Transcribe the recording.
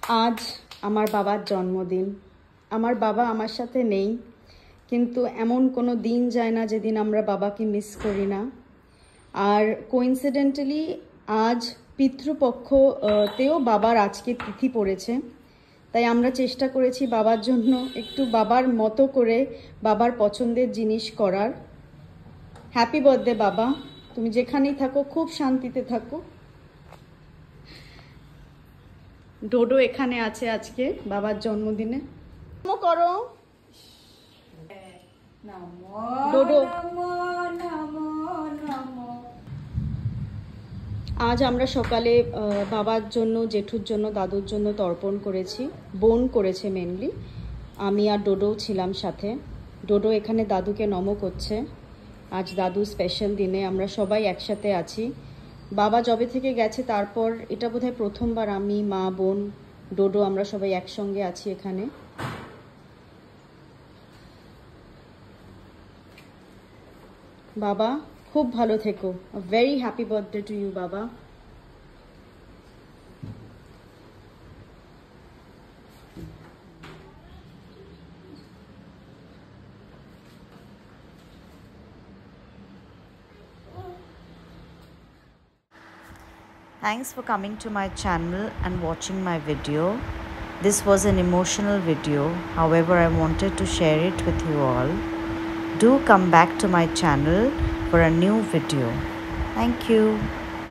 আজ আমার বাবার জন্মদিন। আমার বাবা আমার সাথে নেই, কিন্তু এমন কোনো দিন যায় না যেদিন আমরা বাবাকে মিস করি না। আর কোইন্সিডেন্টালি আজ পিতৃপক্ষতেও বাবার আজকে তিথি পড়েছে, তাই আমরা চেষ্টা করেছি বাবার জন্য একটু বাবার মতো করে বাবার পছন্দের জিনিস করার। হ্যাপি বার্থডে বাবা, তুমি যেখানেই থাকো খুব শান্তিতে থাকো। ডোডো এখানে আছে আজকে বাবার জন্মদিনে। নমো করো ডোডো। আজ আমরা সকালে বাবার জন্য, জেঠুর জন্য, দাদুর জন্য তর্পণ করেছি। বোন করেছে মেনলি, আমি আর ডোডো ছিলাম সাথে। ডোডো এখানে দাদুকে নমো করছে। আজ দাদু স্পেশাল দিনে আমরা সবাই একসাথে আছি। বাবা যবে থেকে গেছে তারপর এটা বোধহয় প্রথমবার আমি, মা, বোন, ডোডো আমরা সবাই একসঙ্গে আছি এখানে। বাবা খুব ভালো থেকো। Very happy birthday to you বাবা। Thanks for coming to my channel and watching my video. This was an emotional video, however I wanted to share it with you all. Do come back to my channel for a new video. Thank you.